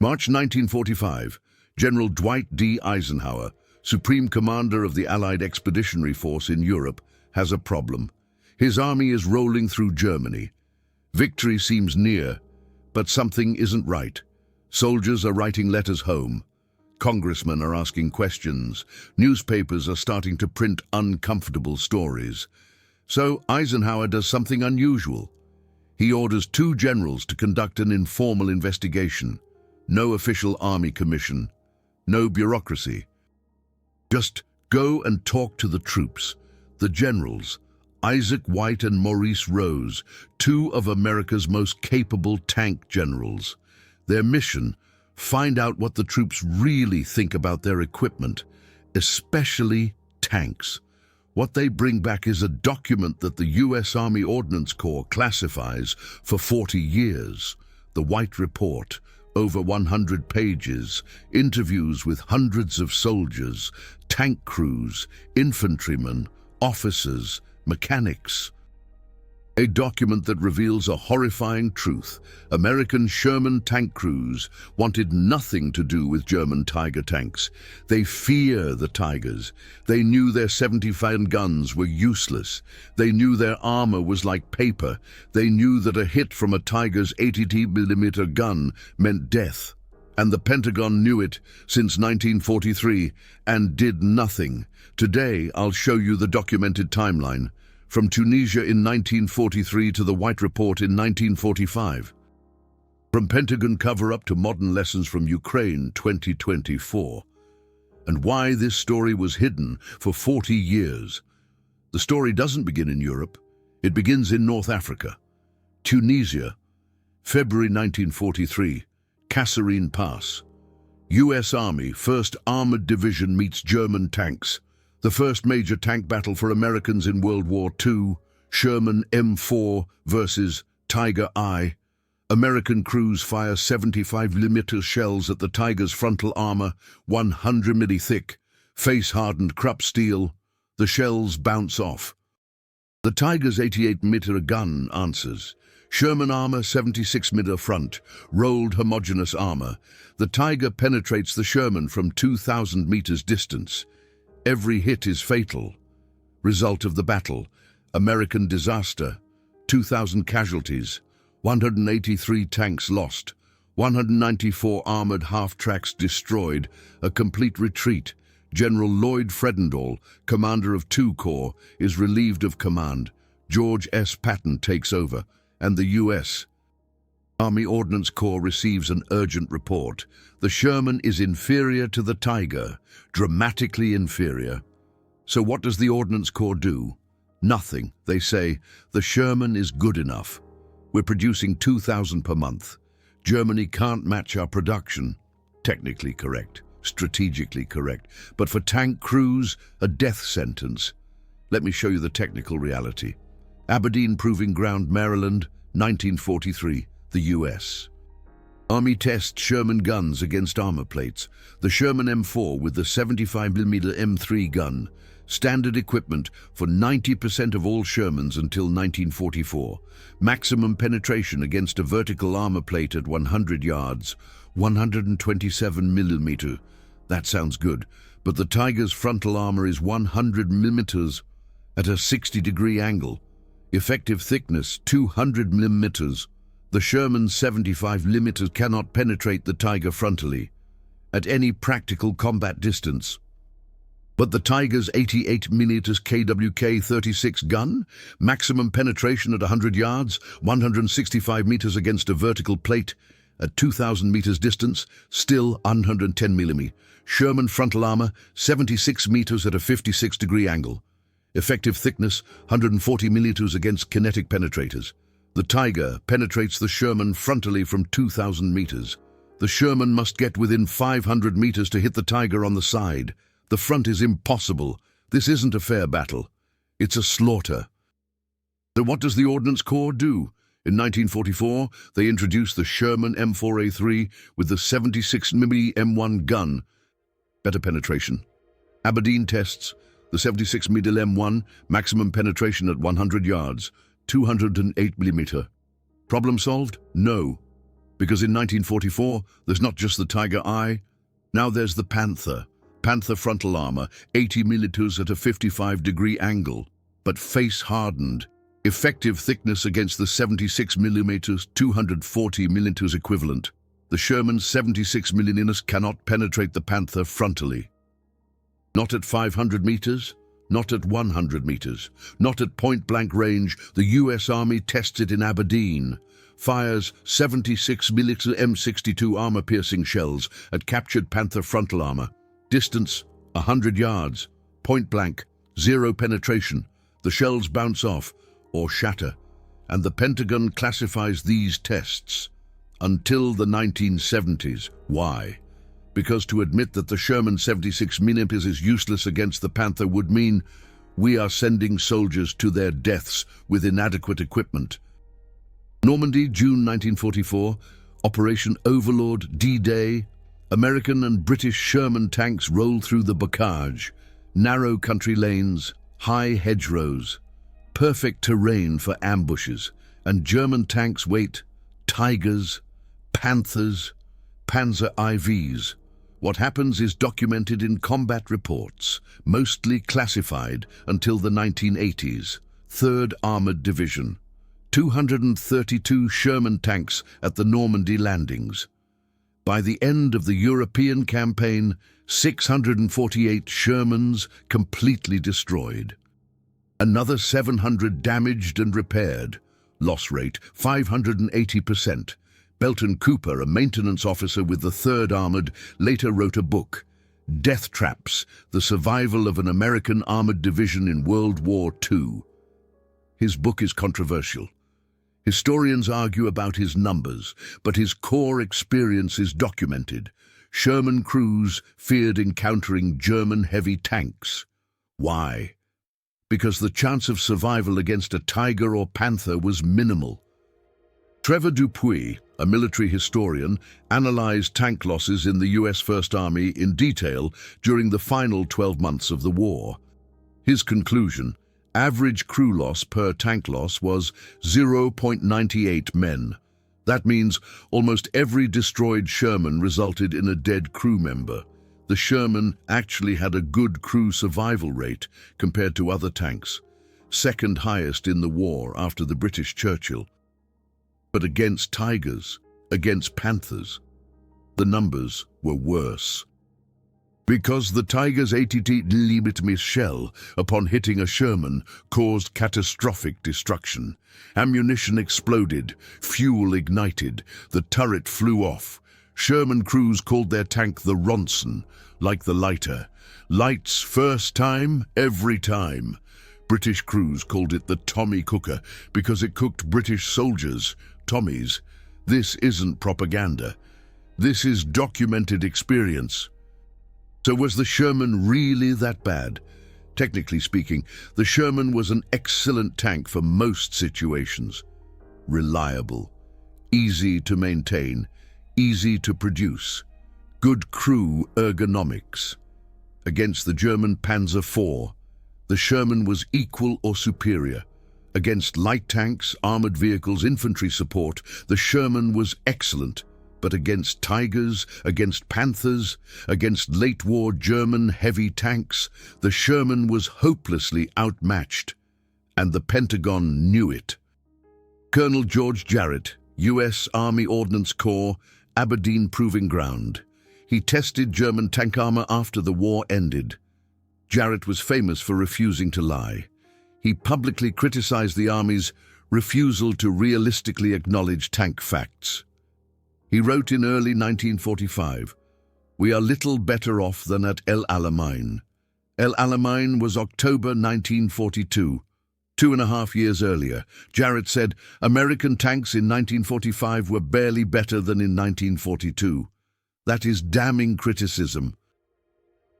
March 1945, General Dwight D. Eisenhower, Supreme Commander of the Allied Expeditionary Force in Europe, has a problem. His army is rolling through Germany. Victory seems near, but something isn't right. Soldiers are writing letters home. Congressmen are asking questions. Newspapers are starting to print uncomfortable stories. So Eisenhower does something unusual. He orders 2 generals to conduct an informal investigation. No official army commission. No bureaucracy. Just go and talk to the troops. The generals, Isaac White and Maurice Rose, 2 of America's most capable tank generals. Their mission: find out what the troops really think about their equipment, especially tanks. What they bring back is a document that the U.S. Army Ordnance Corps classifies for 40 years. The White Report, over 100 pages, interviews with hundreds of soldiers, tank crews, infantrymen, officers, mechanics. A document that reveals a horrifying truth. American Sherman tank crews wanted nothing to do with German Tiger tanks. They fear the Tigers. They knew their 75 guns were useless. They knew their armor was like paper. They knew that a hit from a Tiger's 80mm gun meant death. And the Pentagon knew it since 1943 and did nothing. Today, I'll show you the documented timeline. From Tunisia in 1943 to the White Report in 1945. From Pentagon cover-up to modern lessons from Ukraine 2024. And why this story was hidden for 40 years. The story doesn't begin in Europe. It begins in North Africa. Tunisia, February 1943, Kasserine Pass. U.S. Army, 1st Armored Division meets German tanks. The first major tank battle for Americans in World War II, Sherman M4 versus Tiger I. American crews fire 75mm shells at the Tiger's frontal armor, 100mm thick, face-hardened Krupp steel. The shells bounce off. The Tiger's 88mm gun answers. Sherman armor, 76mm front, rolled homogeneous armor. The Tiger penetrates the Sherman from 2,000 meters distance. Every hit is fatal. Result of the battle: American disaster, 2,000 casualties, 183 tanks lost, 194 armored half-tracks destroyed, a complete retreat. General Lloyd Fredendall, commander of 2 Corps, is relieved of command. George S. Patton takes over, and the U.S. Army Ordnance Corps receives an urgent report. The Sherman is inferior to the Tiger, dramatically inferior. So what does the Ordnance Corps do? Nothing. They say, the Sherman is good enough. We're producing 2,000 per month. Germany can't match our production. Technically correct, strategically correct, but for tank crews, a death sentence. Let me show you the technical reality. Aberdeen Proving Ground, Maryland, 1943. The U.S. Army tests Sherman guns against armor plates. The Sherman M4 with the 75mm M3 gun. Standard equipment for 90% of all Shermans until 1944. Maximum penetration against a vertical armor plate at 100 yards. 127mm. That sounds good, but the Tiger's frontal armor is 100mm at a 60-degree angle. Effective thickness, 200mm. The Sherman's 75mm cannot penetrate the Tiger frontally at any practical combat distance. But the Tiger's 88mm KWK-36 gun, maximum penetration at 100 yards, 165 meters against a vertical plate at 2,000 meters distance, still 110mm. Sherman frontal armor, 76 meters at a 56-degree angle. Effective thickness, 140 millimeters against kinetic penetrators. The Tiger penetrates the Sherman frontally from 2,000 meters. The Sherman must get within 500 meters to hit the Tiger on the side. The front is impossible. This isn't a fair battle. It's a slaughter. So what does the Ordnance Corps do? In 1944, they introduced the Sherman M4A3 with the 76mm M1 gun. Better penetration. Aberdeen tests the 76mm M1, maximum penetration at 100 yards. 208mm. Problem solved? No. Because in 1944, there's not just the Tiger I, now there's the Panther. Panther frontal armor, 80 millimeters at a 55-degree angle, but face-hardened. Effective thickness against the 76 millimeters, 240 millimeters equivalent. The Sherman 76 millimeters cannot penetrate the Panther frontally. Not at 500 meters, not at 100 meters, not at point-blank range. The US Army tests it in Aberdeen. Fires 76 mm M62 armor-piercing shells at captured Panther frontal armor. Distance 100 yards. Point-blank, zero penetration. The shells bounce off or shatter, and the Pentagon classifies these tests until the 1970s. Why? Because to admit that the Sherman 76 mm is useless against the Panther would mean we are sending soldiers to their deaths with inadequate equipment. Normandy, June 1944, Operation Overlord, D-Day. American and British Sherman tanks roll through the bocage, narrow country lanes, high hedgerows, perfect terrain for ambushes, and German tanks wait, Tigers, Panthers, Panzer IVs. What happens is documented in combat reports, mostly classified until the 1980s. 3rd Armored Division, 232 Sherman tanks at the Normandy landings. By the end of the European campaign, 648 Shermans completely destroyed. Another 700 damaged and repaired. Loss rate 580%. Belton Cooper, a maintenance officer with the 3rd Armored, later wrote a book, Death Traps: The Survival of an American Armored Division in World War II. His book is controversial. Historians argue about his numbers, but his core experience is documented. Sherman crews feared encountering German heavy tanks. Why? Because the chance of survival against a Tiger or Panther was minimal. Trevor Dupuy, a military historian, analyzed tank losses in the US First Army in detail during the final 12 months of the war. His conclusion: average crew loss per tank loss was 0.98 men. That means almost every destroyed Sherman resulted in a dead crew member. The Sherman actually had a good crew survival rate compared to other tanks, second highest in the war after the British Churchill. But against Tigers, against Panthers, the numbers were worse. Because the Tiger's 80mm shell, upon hitting a Sherman, caused catastrophic destruction. Ammunition exploded, fuel ignited, the turret flew off. Sherman crews called their tank the Ronson, like the lighter. Lights first time, every time. British crews called it the Tommy Cooker because it cooked British soldiers, Tommies. This isn't propaganda. This is documented experience. So was the Sherman really that bad? Technically speaking, the Sherman was an excellent tank for most situations. Reliable, easy to maintain, easy to produce, good crew ergonomics. Against the German Panzer IV, the Sherman was equal or superior. Against light tanks, armored vehicles, infantry support, the Sherman was excellent. But against Tigers, against Panthers, against late-war German heavy tanks, the Sherman was hopelessly outmatched, and the Pentagon knew it. Colonel George Jarrett, US Army Ordnance Corps, Aberdeen Proving Ground. He tested German tank armor after the war ended. Jarrett was famous for refusing to lie. He publicly criticized the Army's refusal to realistically acknowledge tank facts. He wrote in early 1945, "We are little better off than at El Alamein." El Alamein was October 1942. 2.5 years earlier, Jarrett said American tanks in 1945 were barely better than in 1942. That is damning criticism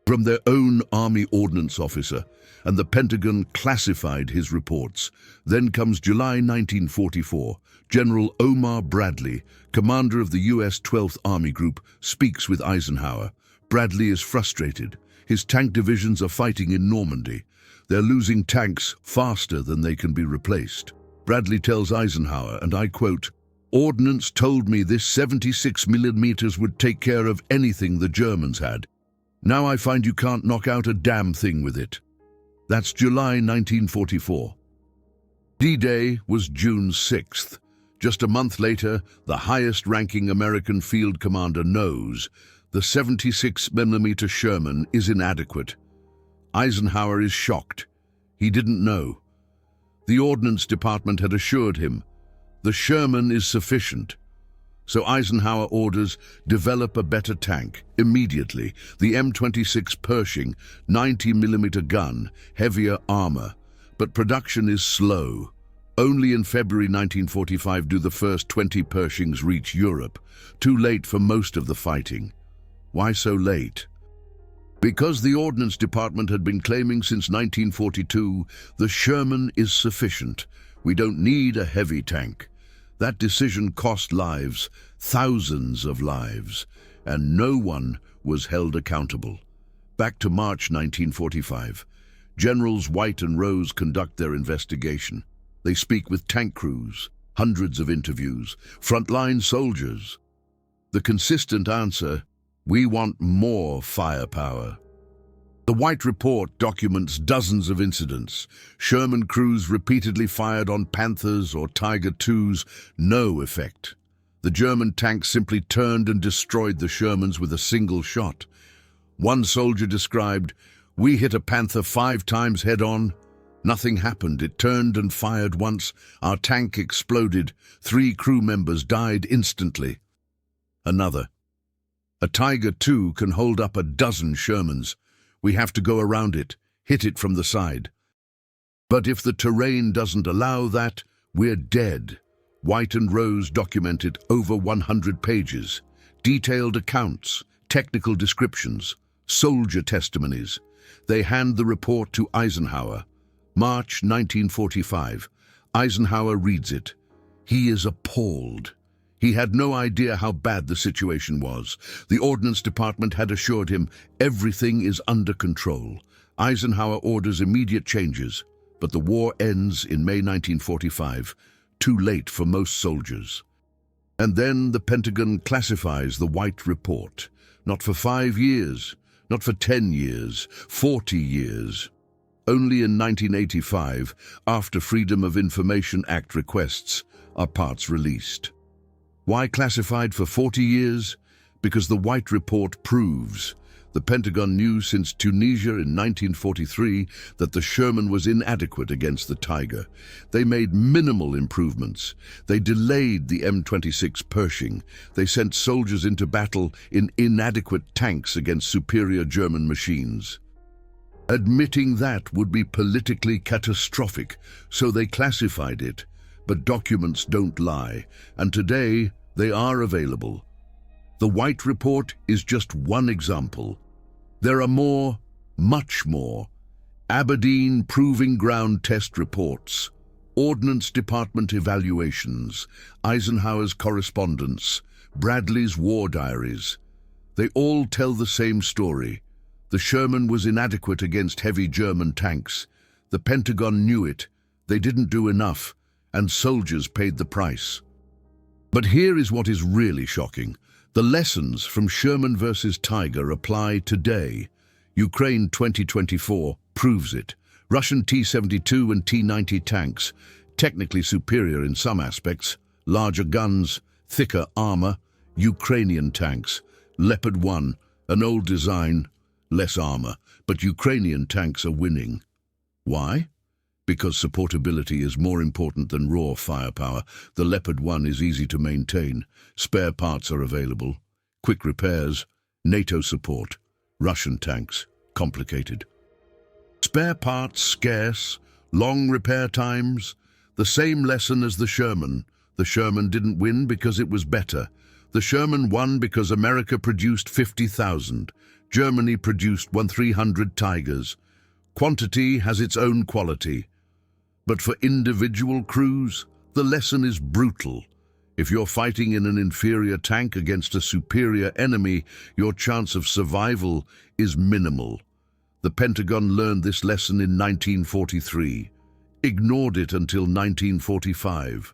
from their own Army Ordnance officer, and the Pentagon classified his reports. Then comes July 1944. General Omar Bradley, commander of the US 12th Army Group, speaks with Eisenhower. Bradley is frustrated. His tank divisions are fighting in Normandy. They're losing tanks faster than they can be replaced. Bradley tells Eisenhower, and I quote, Ordnance told me this 76 millimeters would take care of anything the Germans had. Now I find you can't knock out a damn thing with it." That's July 1944. D-Day was June 6th. Just a month later, the highest-ranking American field commander knows the 76 millimeter Sherman is inadequate. Eisenhower is shocked. He didn't know. The Ordnance Department had assured him the Sherman is sufficient. So Eisenhower orders, develop a better tank, immediately. The M26 Pershing, 90 millimeter gun, heavier armor. But production is slow. Only in February 1945 do the first 20 Pershings reach Europe. Too late for most of the fighting. Why so late? Because the Ordnance Department had been claiming since 1942, the Sherman is sufficient. We don't need a heavy tank. That decision cost lives, thousands of lives, and no one was held accountable. Back to March 1945. Generals White and Rose conduct their investigation. They speak with tank crews, hundreds of interviews, frontline soldiers. The consistent answer, we want more firepower. The White Report documents dozens of incidents. Sherman crews repeatedly fired on Panthers or Tiger IIs, no effect. The German tanks simply turned and destroyed the Shermans with a single shot. One soldier described, "We hit a Panther 5 times head-on. Nothing happened. It turned and fired once. Our tank exploded. 3 crew members died instantly." Another, "A Tiger II can hold up a dozen Shermans. We have to go around it, hit it from the side. But if the terrain doesn't allow that, we're dead." White and Rose documented over 100 pages, detailed accounts, technical descriptions, soldier testimonies. They hand the report to Eisenhower. March 1945. Eisenhower reads it. He is appalled. He had no idea how bad the situation was. The Ordnance Department had assured him everything is under control. Eisenhower orders immediate changes, but the war ends in May 1945, too late for most soldiers. And then the Pentagon classifies the White Report, not for 5 years, not for 10 years, 40 years. Only in 1985, after Freedom of Information Act requests, are parts released. Why classified for 40 years? Because the White Report proves the Pentagon knew since Tunisia in 1943 that the Sherman was inadequate against the Tiger. They made minimal improvements. They delayed the M26 Pershing. They sent soldiers into battle in inadequate tanks against superior German machines. Admitting that would be politically catastrophic, so they classified it. But documents don't lie, and today they are available. The White Report is just one example. There are more, much more. Aberdeen Proving Ground Test Reports, Ordnance Department evaluations, Eisenhower's correspondence, Bradley's war diaries. They all tell the same story. The Sherman was inadequate against heavy German tanks. The Pentagon knew it. They didn't do enough, and soldiers paid the price. But here is what is really shocking. The lessons from Sherman versus Tiger apply today. Ukraine 2024 proves it. Russian T-72 and T-90 tanks, technically superior in some aspects, larger guns, thicker armor. Ukrainian tanks, Leopard 1, an old design, less armor, but Ukrainian tanks are winning. Why? Because supportability is more important than raw firepower. The Leopard 1 is easy to maintain. Spare parts are available. Quick repairs. NATO support. Russian tanks. Complicated. Spare parts scarce. Long repair times. The same lesson as the Sherman. The Sherman didn't win because it was better. The Sherman won because America produced 50,000. Germany produced 1,300 Tigers. Quantity has its own quality. But for individual crews, the lesson is brutal. If you're fighting in an inferior tank against a superior enemy, your chance of survival is minimal. The Pentagon learned this lesson in 1943, ignored it until 1945.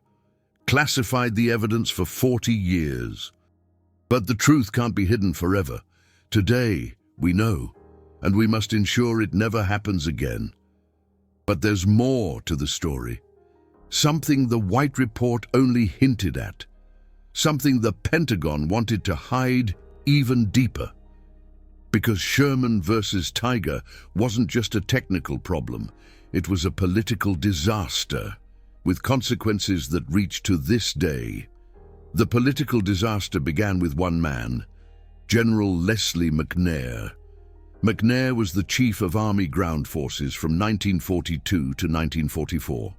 classified the evidence for 40 years. But the truth can't be hidden forever. Today, we know, and we must ensure it never happens again. But there's more to the story. Something the White Report only hinted at. Something the Pentagon wanted to hide even deeper. Because Sherman versus Tiger wasn't just a technical problem, it was a political disaster, with consequences that reach to this day. The political disaster began with one man, General Leslie McNair. McNair was the chief of Army ground forces from 1942 to 1944.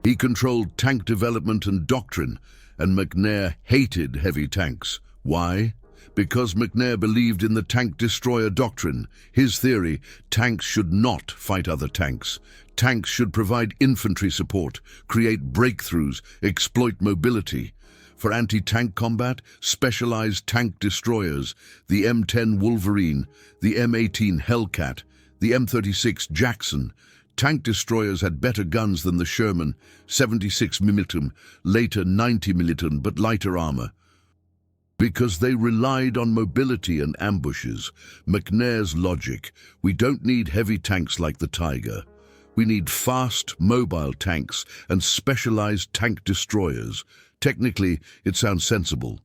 He controlled tank development and doctrine, and McNair hated heavy tanks. Why? Because McNair believed in the tank destroyer doctrine. His theory, tanks should not fight other tanks. Tanks should provide infantry support, create breakthroughs, exploit mobility. For anti-tank combat, specialized tank destroyers, the M10 Wolverine, the M18 Hellcat, the M36 Jackson. Tank destroyers had better guns than the Sherman, 76 mm, later 90 mm, but lighter armor. Because they relied on mobility and ambushes. McNair's logic: we don't need heavy tanks like the Tiger. We need fast, mobile tanks and specialized tank destroyers. Technically, it sounds sensible,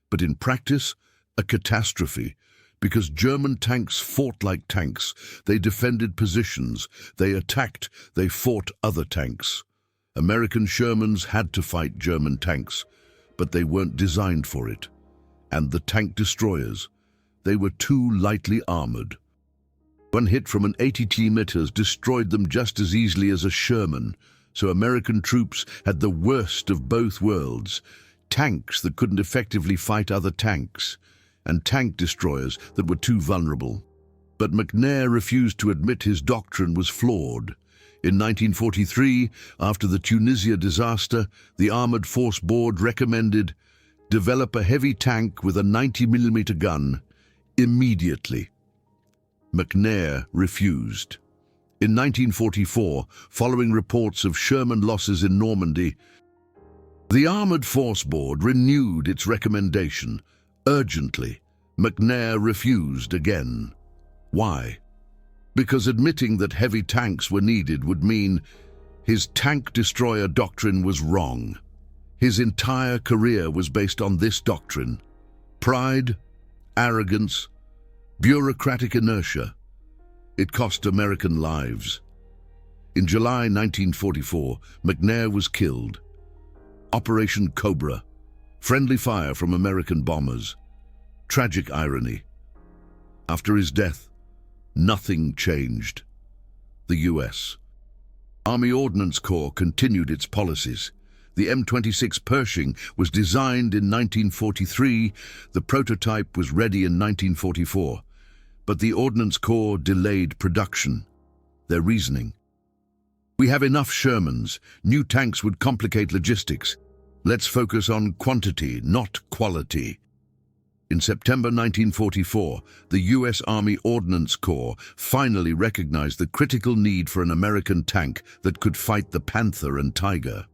but in practice, a catastrophe. Because German tanks fought like tanks. They defended positions, they attacked, they fought other tanks. American Shermans had to fight German tanks, but they weren't designed for it. And the tank destroyers, they were too lightly armored. One hit from an 80 meters destroyed them just as easily as a Sherman, so American troops had the worst of both worlds: tanks that couldn't effectively fight other tanks, and tank destroyers that were too vulnerable. But McNair refused to admit his doctrine was flawed. In 1943, after the Tunisia disaster, the Armored Force Board recommended develop a heavy tank with a 90mm gun immediately. McNair refused. In 1944, following reports of Sherman losses in Normandy, the Armored Force Board renewed its recommendation urgently. McNair refused again. Why? Because admitting that heavy tanks were needed would mean his tank destroyer doctrine was wrong. His entire career was based on this doctrine. Pride, arrogance, bureaucratic inertia. It cost American lives. In July 1944, McNair was killed. Operation Cobra. Friendly fire from American bombers. Tragic irony. After his death, nothing changed. The U.S. Army Ordnance Corps continued its policies. The M26 Pershing was designed in 1943, the prototype was ready in 1944, but the Ordnance Corps delayed production. Their reasoning: we have enough Shermans, new tanks would complicate logistics. Let's focus on quantity, not quality. In September 1944, the U.S. Army Ordnance Corps finally recognized the critical need for an American tank that could fight the Panther and Tiger.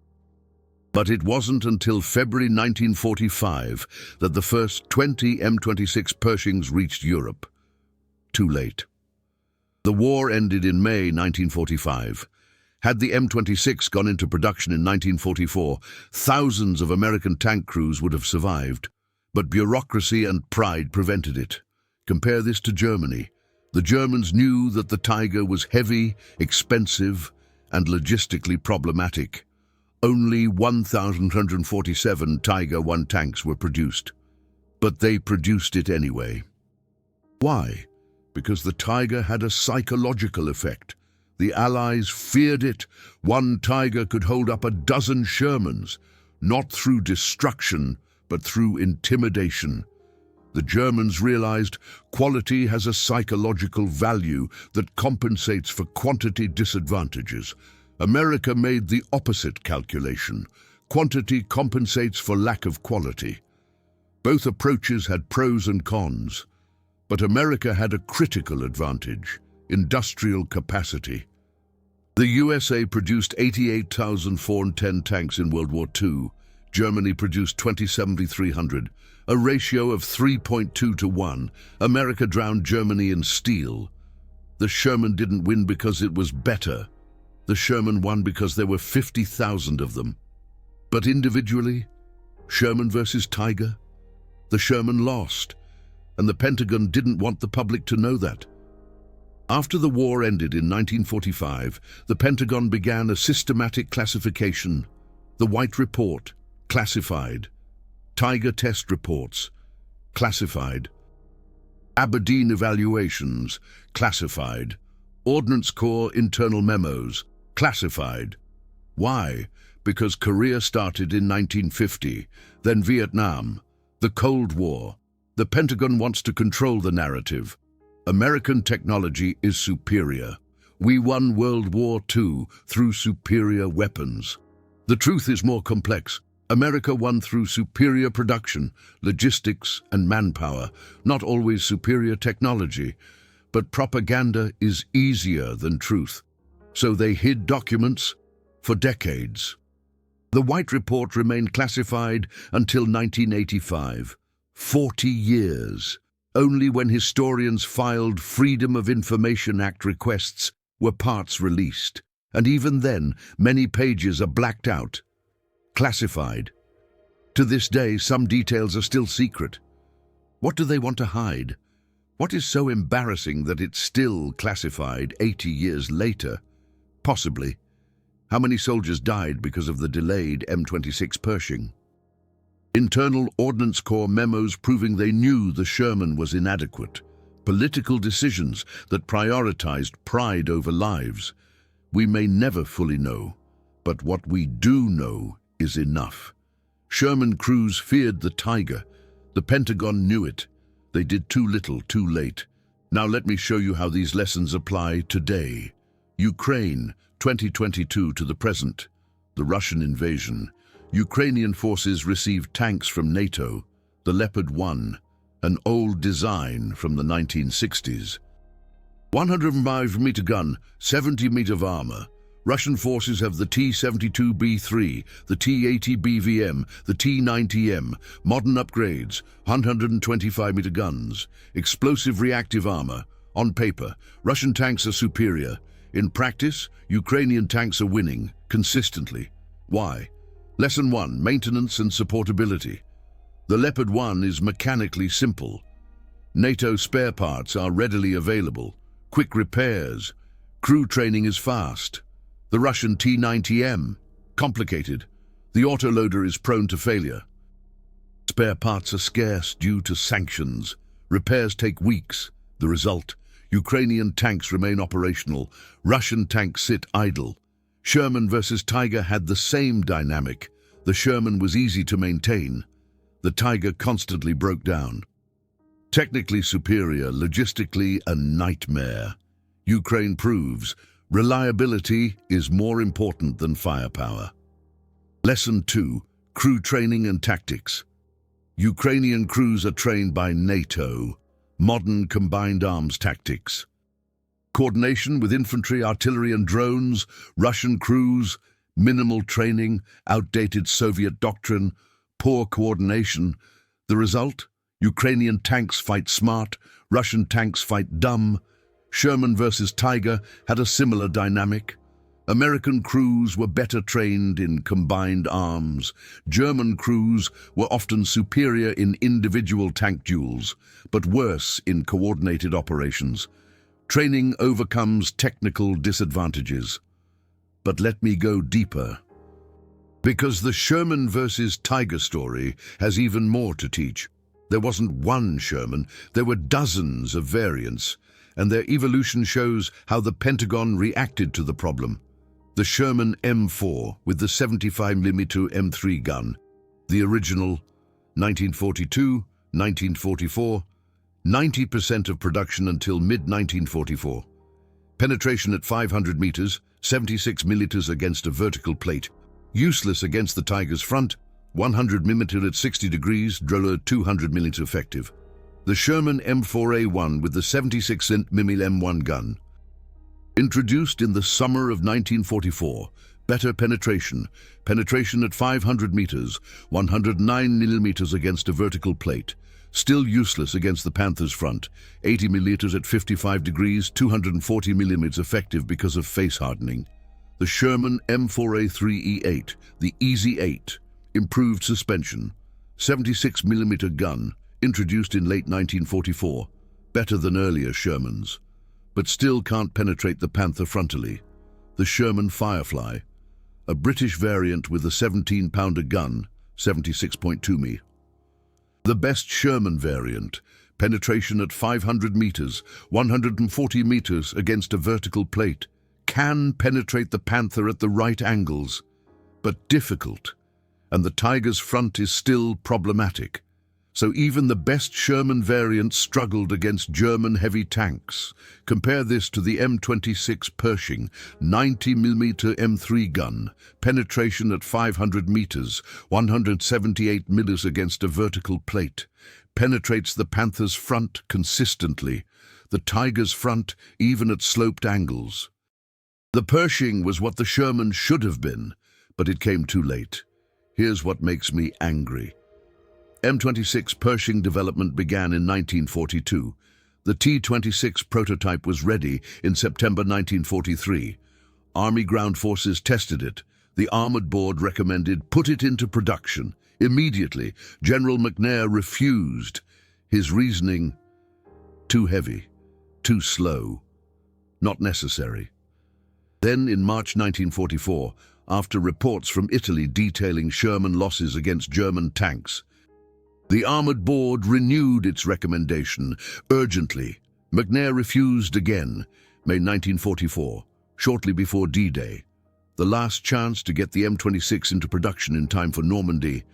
But it wasn't until February 1945 that the first 20 M26 Pershings reached Europe. Too late. The war ended in May 1945. Had the M26 gone into production in 1944, thousands of American tank crews would have survived. But bureaucracy and pride prevented it. Compare this to Germany. The Germans knew that the Tiger was heavy, expensive, and logistically problematic. Only 1,147 Tiger I tanks were produced. But they produced it anyway. Why? Because the Tiger had a psychological effect. The Allies feared it. One Tiger could hold up a dozen Shermans, not through destruction, but through intimidation. The Germans realized quality has a psychological value that compensates for quantity disadvantages. America made the opposite calculation. Quantity compensates for lack of quality. Both approaches had pros and cons, but America had a critical advantage: industrial capacity. The USA produced 88,410 tanks in World War II, Germany produced 20-7300, a ratio of 3.2 to 1. America drowned Germany in steel. The Sherman didn't win because it was better. The Sherman won because there were 50,000 of them. But individually, Sherman versus Tiger, the Sherman lost, and the Pentagon didn't want the public to know that. After the war ended in 1945, the Pentagon began a systematic classification. The White Report, classified. Tiger test reports, classified. Aberdeen evaluations, classified. Ordnance Corps internal memos, classified. Why? Because Korea started in 1950, then Vietnam, the Cold War. The Pentagon wants to control the narrative. American technology is superior. We won World War II through superior weapons. The truth is more complex. America won through superior production, logistics, and manpower, not always superior technology. But propaganda is easier than truth. So they hid documents for decades. The White Report remained classified until 1985. 40 years. Only when historians filed Freedom of Information Act requests were parts released. And even then, many pages are blacked out. Classified. To this day, some details are still secret. What do they want to hide? What is so embarrassing that it's still classified 80 years later? Possibly. How many soldiers died because of the delayed M26 Pershing? Internal Ordnance Corps memos proving they knew the Sherman was inadequate. Political decisions that prioritized pride over lives. We may never fully know, but what we do know is enough. Sherman crews feared the Tiger. The Pentagon knew it. They did too little, too late. Now let me show you how these lessons apply today. Ukraine, 2022 to the present. The Russian invasion. Ukrainian forces received tanks from NATO, the Leopard 1, an old design from the 1960s. 105-meter gun, 70-meter armor. Russian forces have the T-72B3, the T-80BVM, the T-90M, modern upgrades, 125-meter guns, explosive reactive armor. On paper, Russian tanks are superior. In practice, Ukrainian tanks are winning, consistently. Why? Lesson 1, maintenance and supportability. The Leopard 1 is mechanically simple. NATO spare parts are readily available. Quick repairs. Crew training is fast. The Russian T-90M, complicated. The autoloader is prone to failure. Spare parts are scarce due to sanctions. Repairs take weeks. The result, Ukrainian tanks remain operational. Russian tanks sit idle. Sherman versus Tiger had the same dynamic. The Sherman was easy to maintain. The Tiger constantly broke down. Technically superior, logistically a nightmare. Ukraine proves reliability is more important than firepower. Lesson 2, crew training and tactics. Ukrainian crews are trained by NATO, modern combined arms tactics. Coordination with infantry, artillery and drones, Russian crews, minimal training, outdated Soviet doctrine, poor coordination. The result? Ukrainian tanks fight smart, Russian tanks fight dumb. Sherman versus Tiger had a similar dynamic. American crews were better trained in combined arms. German crews were often superior in individual tank duels, but worse in coordinated operations. Training overcomes technical disadvantages. But let me go deeper. Because the Sherman versus Tiger story has even more to teach. There wasn't one Sherman, there were dozens of variants, and their evolution shows how the Pentagon reacted to the problem. The Sherman M4 with the 75mm M3 gun, the original, 1942, 1944, 90% of production until mid-1944. Penetration at 500 meters, 76 millimeters against a vertical plate. Useless against the Tiger's front, 100 millimeter at 60 degrees, driller 200 millimeter effective. The Sherman M4A1 with the 76mm M1 gun. Introduced in the summer of 1944, Better penetration. Penetration at 500 meters, 109 millimeters against a vertical plate. Still useless against the Panther's front. 80 millimeters at 55 degrees, 240 millimeters effective because of face hardening. The Sherman M4A3E8, the Easy 8, improved suspension. 76 millimeter gun, introduced in late 1944. Better than earlier Shermans, but still can't penetrate the Panther frontally. The Sherman Firefly, a British variant with a 17-pounder gun, 76.2 mm. The best Sherman variant, penetration at 500 meters, 140 meters against a vertical plate, can penetrate the Panther at the right angles, but difficult, and the Tiger's front is still problematic. So even the best Sherman variant struggled against German heavy tanks. Compare this to the M26 Pershing, 90mm M3 gun, penetration at 500 meters, 178 mm against a vertical plate. Penetrates the Panther's front consistently, the Tiger's front even at sloped angles. The Pershing was what the Sherman should have been, but it came too late. Here's what makes me angry. M26 Pershing development began in 1942. The T-26 prototype was ready in September 1943. Army ground forces tested it. The Armored Board recommended put it into production. Immediately, General McNair refused. His reasoning, too heavy, too slow, not necessary. Then in March 1944, after reports from Italy detailing Sherman losses against German tanks, the Armored Board renewed its recommendation urgently. McNair refused again, May 1944, shortly before D-Day. The last chance to get the M26 into production in time for Normandy.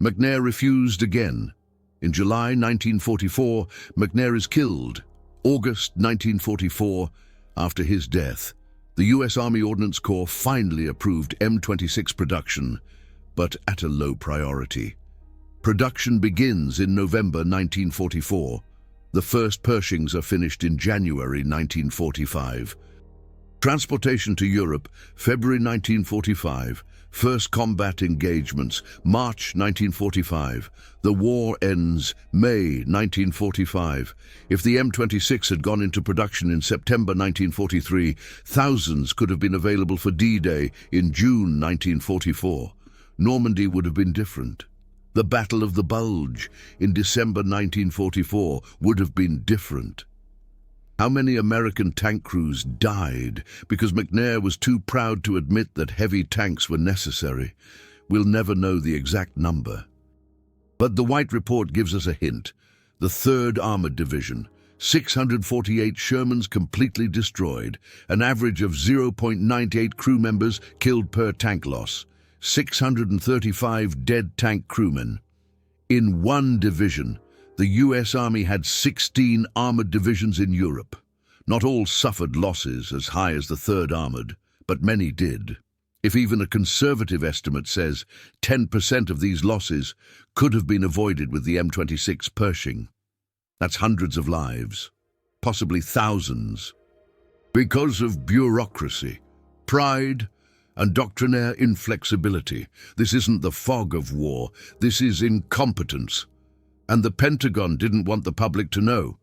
McNair refused again. In July 1944, McNair is killed. August 1944, after his death, the U.S. Army Ordnance Corps finally approved M26 production, but at a low priority. Production begins in November 1944. The first Pershings are finished in January 1945. Transportation to Europe, February 1945. First combat engagements, March 1945. The war ends, May 1945. If the M26 had gone into production in September 1943, thousands could have been available for D-Day in June 1944. Normandy would have been different. The Battle of the Bulge in December 1944 would have been different. How many American tank crews died because McNair was too proud to admit that heavy tanks were necessary? We'll never know the exact number. But the White Report gives us a hint. The 3rd Armored Division, 648 Shermans completely destroyed, an average of 0.98 crew members killed per tank loss. 635 dead tank crewmen. In one division, the U.S. Army had 16 armored divisions in Europe. Not all suffered losses as high as the 3rd Armored, but many did. If even a conservative estimate says 10% of these losses could have been avoided with the M26 Pershing, that's hundreds of lives, possibly thousands. Because of bureaucracy, pride, and doctrinaire inflexibility. This isn't the fog of war, this is incompetence. And the Pentagon didn't want the public to know.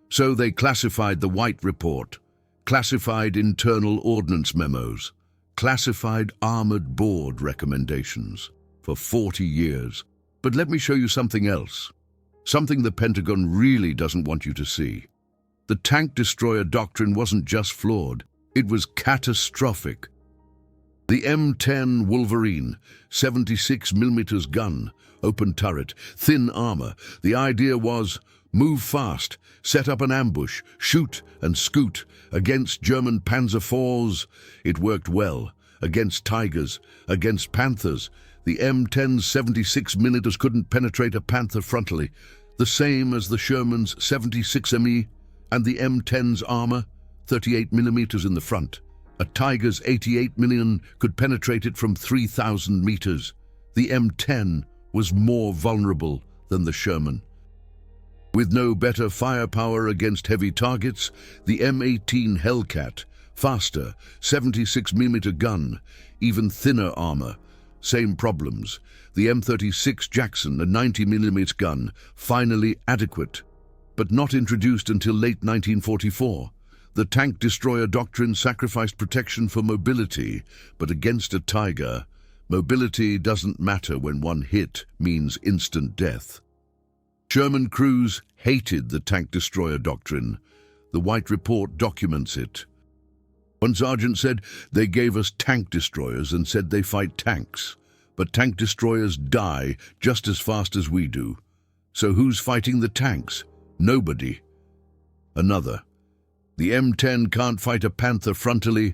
So they classified the White Report, classified internal ordnance memos, classified Armored Board recommendations for 40 years. But let me show you something else, something the Pentagon really doesn't want you to see. The tank destroyer doctrine wasn't just flawed, it was catastrophic. The M10 Wolverine, 76mm gun, open turret, thin armor. The idea was move fast, set up an ambush, shoot and scoot against German Panzer IVs. It worked well against Tigers, against Panthers. The M10's 76mm couldn't penetrate a Panther frontally, the same as the Sherman's 76mm and the M10's armor, 38mm in the front. A Tiger's 88mm could penetrate it from 3,000 meters. The M10 was more vulnerable than the Sherman. With no better firepower against heavy targets, the M18 Hellcat, Faster, 76mm gun, even thinner armor. Same problems. The M36 Jackson, a 90mm gun, finally adequate, but not introduced until late 1944. The tank destroyer doctrine sacrificed protection for mobility, but against a Tiger, mobility doesn't matter when one hit means instant death. Sherman crews hated the tank destroyer doctrine. The White Report documents it. One sergeant said, "They gave us tank destroyers and said they fight tanks. But tank destroyers die just as fast as we do. So who's fighting the tanks? Nobody." Another, "The M10 can't fight a Panther frontally.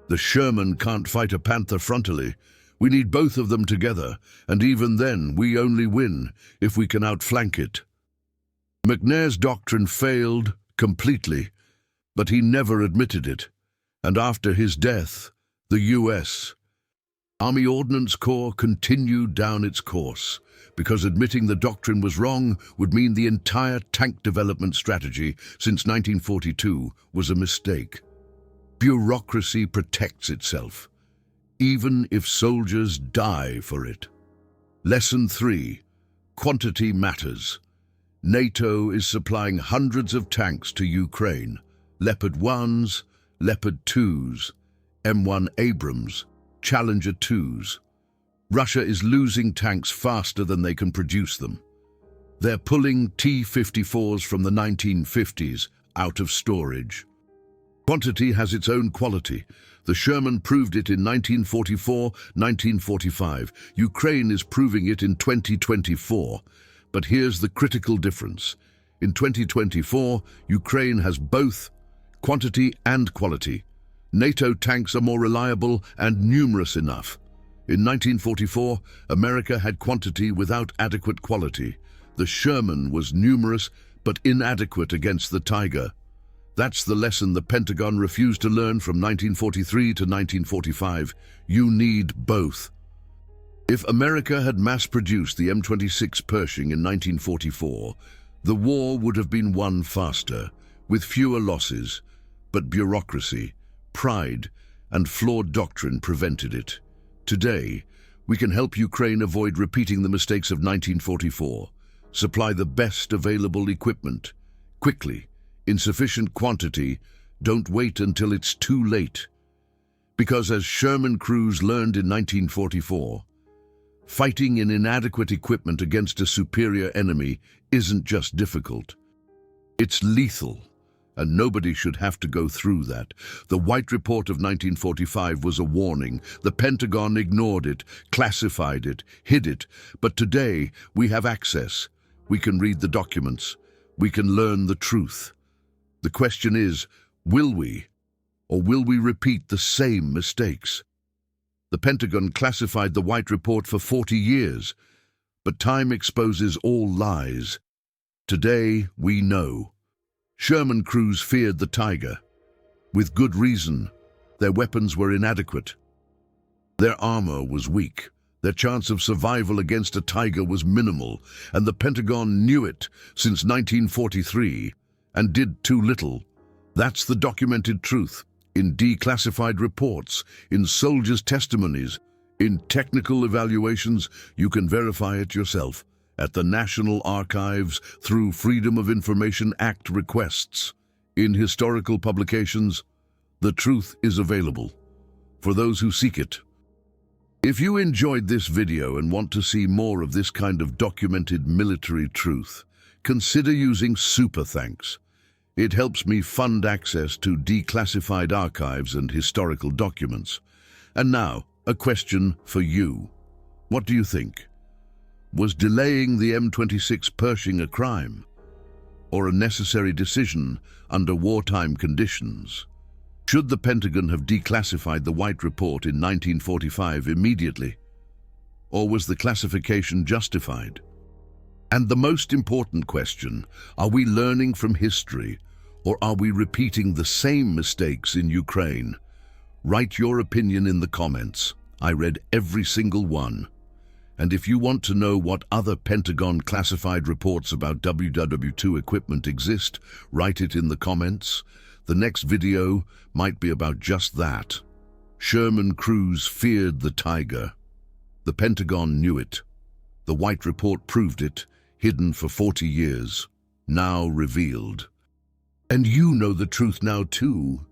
The Sherman can't fight a Panther frontally. We need both of them together, and even then we only win if we can outflank it." McNair's doctrine failed completely, but he never admitted it. And after his death, the U.S. Army Ordnance Corps continued down its course, because admitting the doctrine was wrong would mean the entire tank development strategy since 1942 was a mistake. Bureaucracy protects itself, even if soldiers die for it. Lesson 3. Quantity matters. NATO is supplying hundreds of tanks to Ukraine. Leopard 1s, Leopard 2s, M1 Abrams, Challenger 2s. Russia is losing tanks faster than they can produce them. They're pulling T-54s from the 1950s out of storage. Quantity has its own quality. The Sherman proved it in 1944, 1945. Ukraine is proving it in 2024. But here's the critical difference. In 2024, Ukraine has both quantity and quality. NATO tanks are more reliable and numerous enough. In 1944, America had quantity without adequate quality. The Sherman was numerous but inadequate against the Tiger. That's the lesson the Pentagon refused to learn from 1943 to 1945. You need both. If America had mass-produced the M26 Pershing in 1944, the war would have been won faster, with fewer losses. But bureaucracy, pride, and flawed doctrine prevented it. Today, we can help Ukraine avoid repeating the mistakes of 1944. Supply the best available equipment, quickly, in sufficient quantity. Don't wait until it's too late. Because as Sherman crews learned in 1944, fighting in inadequate equipment against a superior enemy isn't just difficult. It's lethal. And nobody should have to go through that. The White Report of 1945 was a warning. The Pentagon ignored it, classified it, hid it. But today, we have access. We can read the documents. We can learn the truth. The question is, will we? Or will we repeat the same mistakes? The Pentagon classified the White Report for 40 years, but time exposes all lies. Today, we know. Sherman crews feared the Tiger. With good reason. Their weapons were inadequate. Their armor was weak. Their chance of survival against a Tiger was minimal, and the Pentagon knew it since 1943 and did too little. That's the documented truth, in declassified reports, in soldiers' testimonies, in technical evaluations. You can verify it yourself. At the National Archives through Freedom of Information Act requests. In historical publications, the truth is available for those who seek it. If you enjoyed this video and want to see more of this kind of documented military truth, consider using Super Thanks. It helps me fund access to declassified archives and historical documents. And now, a question for you. What do you think? Was delaying the M26 Pershing a crime, or a necessary decision under wartime conditions? Should the Pentagon have declassified the White Report in 1945 immediately, or was the classification justified? And the most important question, are we learning from history, or are we repeating the same mistakes in Ukraine? Write your opinion in the comments. I read every single one. And if you want to know what other Pentagon classified reports about WW2 equipment exist, write it in the comments. The next video might be about just that. Sherman crews feared the tiger. The Pentagon knew it. The White Report proved it, hidden for 40 years, now revealed. And you know the truth now too.